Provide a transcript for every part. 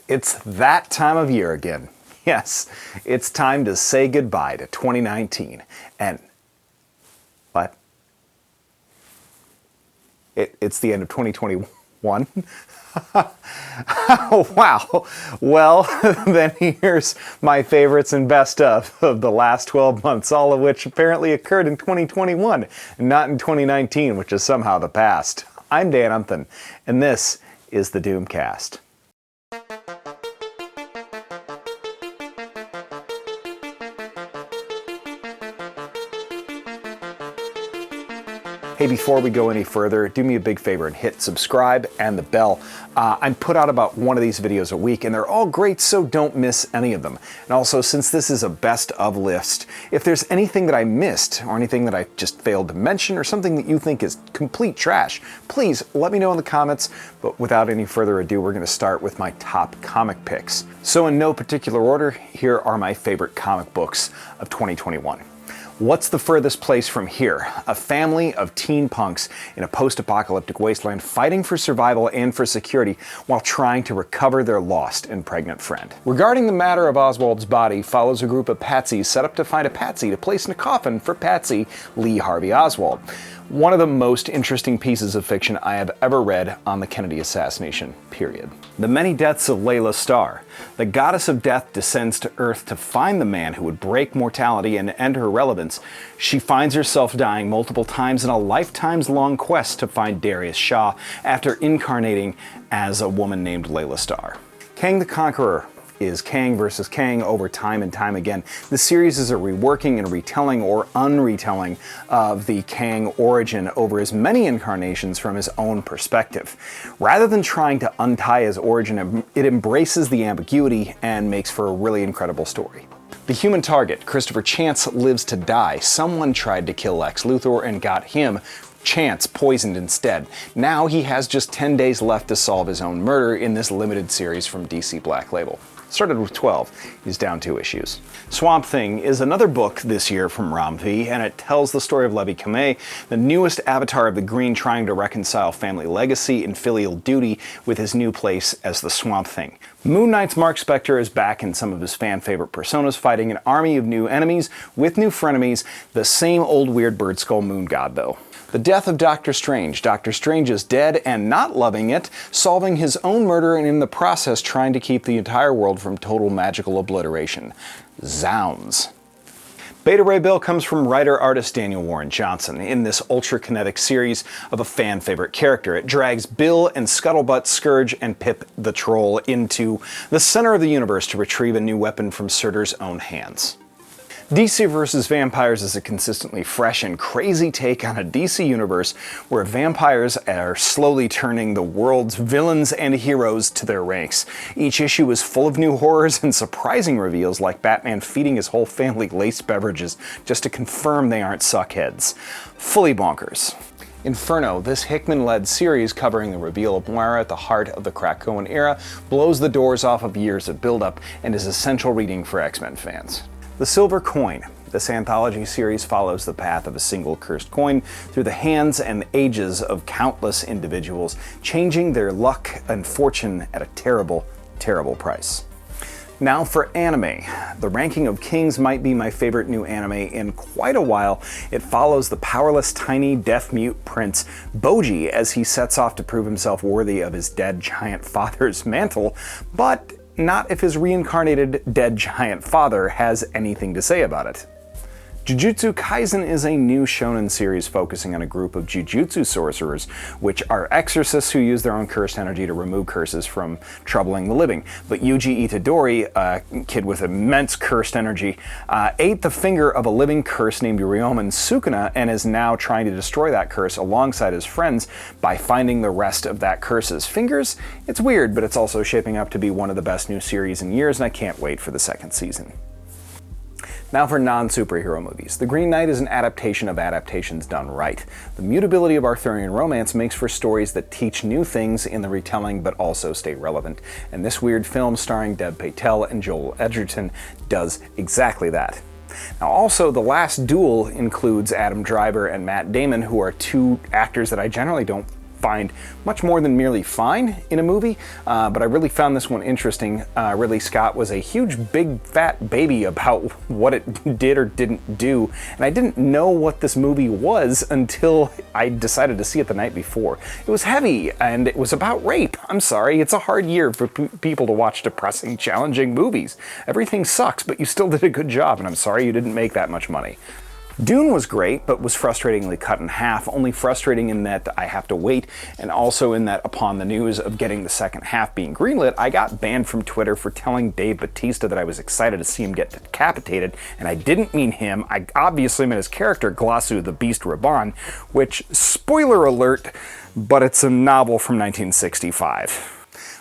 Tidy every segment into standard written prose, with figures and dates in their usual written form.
It's that time of year again. Yes, it's time to say goodbye to 2019. And what? It's the end of 2021? Oh, wow. Well, then here's my favorites and best of the last 12 months, all of which apparently occurred in 2021, not in 2019, which is somehow the past. I'm Dan Unthan, and this is the Doomcast. Hey, before we go any further, do me a big favor and hit subscribe and the bell. I put out about one of these videos a week, and they're all great, so don't miss any of them. And also, since this is a best of list, if there's anything that I missed or anything that I just failed to mention or something that you think is complete trash, please let me know in the comments. But without any further ado, we're going to start with my top comic picks. So in no particular order, here are my favorite comic books of 2021. What's the Furthest Place from Here? A family of teen punks in a post-apocalyptic wasteland fighting for survival and for security while trying to recover their lost and pregnant friend. Regarding the matter of Oswald's body follows a group of patsies set up to find a patsy to place in a coffin for Patsy Lee Harvey Oswald. One of the most interesting pieces of fiction I have ever read on the Kennedy assassination, period. The many deaths of LAILA STARR. The goddess of death descends to Earth to find the man who would break mortality and end her relevance. She finds herself dying multiple times in a lifetime's-long quest to find Darius Shaw after incarnating as a woman named LAILA STARR. KANG the Conqueror is Kang versus Kang over time and time again. The series is a reworking and retelling or unretelling of the Kang origin over as many incarnations from his own perspective. Rather than trying to untie his origin, it embraces the ambiguity and makes for a really incredible story. The Human Target. Christopher Chance lives to die. Someone tried to kill Lex Luthor and got him, Chance, poisoned instead. Now he has just 10 days left to solve his own murder in this limited series from DC Black Label. Started with 12, he's down 2 issues. Swamp Thing is another book this year from Ram V, and it tells the story of Levi Kamei, the newest avatar of the Green trying to reconcile family legacy and filial duty with his new place as the Swamp Thing. Moon Knight's Mark Spector is back in some of his fan-favorite personas, fighting an army of new enemies with new frenemies, the same old weird bird skull moon god though. The death of Doctor Strange. Doctor Strange is dead and not loving it, solving his own murder and in the process trying to keep the entire world from total magical obliteration. Zounds. Beta Ray Bill comes from writer-artist Daniel Warren Johnson. In this ultra-kinetic series of a fan-favorite character, it drags Bill and Scuttlebutt, Scourge, and Pip the Troll into the center of the universe to retrieve a new weapon from Surtur's own hands. DC vs. Vampires is a consistently fresh and crazy take on a DC universe where vampires are slowly turning the world's villains and heroes to their ranks. Each issue is full of new horrors and surprising reveals, like Batman feeding his whole family laced beverages just to confirm they aren't suckheads. Fully bonkers. Inferno, this Hickman-led series covering the reveal of Moira at the heart of the Krakoan era, blows the doors off of years of build-up and is essential reading for X-Men fans. The Silver Coin. This anthology series follows the path of a single cursed coin through the hands and ages of countless individuals, changing their luck and fortune at a terrible, terrible price. Now for anime. The Ranking of Kings might be my favorite new anime in quite a while. It follows the powerless, tiny, deaf-mute prince Boji as he sets off to prove himself worthy of his dead giant father's mantle, but not if his reincarnated dead giant father has anything to say about it. Jujutsu Kaisen is a new shonen series focusing on a group of jujutsu sorcerers, which are exorcists who use their own cursed energy to remove curses from troubling the living. But Yuji Itadori, a kid with immense cursed energy, ate the finger of a living curse named Ryomen Sukuna and is now trying to destroy that curse alongside his friends by finding the rest of that curse's fingers. It's weird, but it's also shaping up to be one of the best new series in years, and I can't wait for the 2nd season. Now for non-superhero movies. The Green Knight is an adaptation of adaptations done right. The mutability of Arthurian romance makes for stories that teach new things in the retelling but also stay relevant. And this weird film starring Dev Patel and Joel Edgerton does exactly that. Now also, The Last Duel includes Adam Driver and Matt Damon, who are 2 actors that I generally don't find much more than merely fine in a movie, but I really found this one interesting. Ridley Scott was a huge, big, fat baby about what it did or didn't do, and I didn't know what this movie was until I decided to see it the night before. It was heavy, and it was about rape. I'm sorry, it's a hard year for people to watch depressing, challenging movies. Everything sucks, but you still did a good job, and I'm sorry you didn't make that much money. Dune was great, but was frustratingly cut in half, only frustrating in that I have to wait, and also in that upon the news of getting the second half being greenlit, I got banned from Twitter for telling Dave Bautista that I was excited to see him get decapitated, and I didn't mean him. I obviously meant his character, Glossu the Beast Raban, which, spoiler alert, but it's a novel from 1965.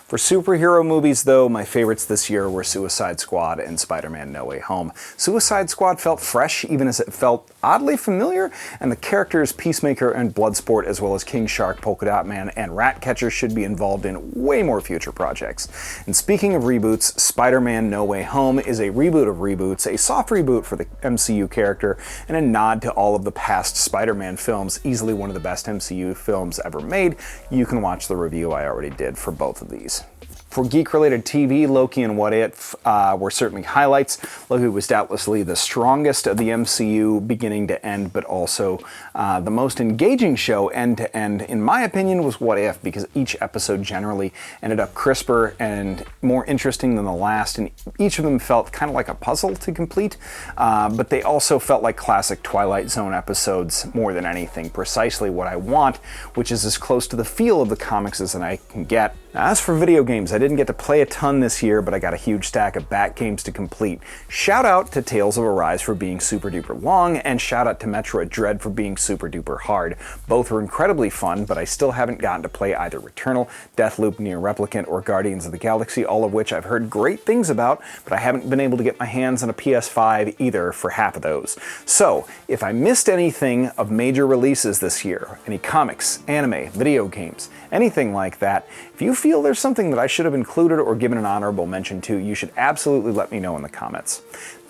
For superhero movies, though, my favorites this year were Suicide Squad and Spider-Man No Way Home. Suicide Squad felt fresh, even as it felt oddly familiar, and the characters Peacemaker and Bloodsport, as well as King Shark, Polka Dot Man, and Ratcatcher should be involved in way more future projects. And speaking of reboots, Spider-Man No Way Home is a reboot of reboots, a soft reboot for the MCU character, and a nod to all of the past Spider-Man films, easily one of the best MCU films ever made. You can watch the review I already did for both of these. For geek-related TV, Loki and What If were certainly highlights. Loki was doubtlessly the strongest of the MCU beginning to end, but also the most engaging show end to end, in my opinion, was What If, because each episode generally ended up crisper and more interesting than the last, and each of them felt kind of like a puzzle to complete, but they also felt like classic Twilight Zone episodes more than anything, precisely what I want, which is as close to the feel of the comics as I can get. Now, as for video games, I didn't get to play a ton this year, but I got a huge stack of bat games to complete. Shout out to Tales of Arise for being super duper long, and shout out to Metroid Dread for being super duper hard. Both were incredibly fun, but I still haven't gotten to play either Returnal, Deathloop, Nier Replicant, or Guardians of the Galaxy, all of which I've heard great things about, but I haven't been able to get my hands on a PS5 either for half of those. So, if I missed anything of major releases this year, any comics, anime, video games, anything like that, if you feel there's something that I should have included or given an honorable mention to, you should absolutely let me know in the comments.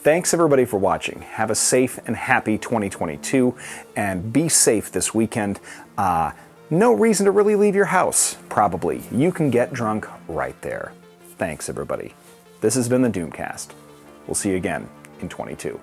Thanks everybody for watching. Have a safe and happy 2022, and be safe this weekend. No reason to really leave your house, probably. You can get drunk right there. Thanks everybody. This has been the Doomcast. We'll see you again in 22.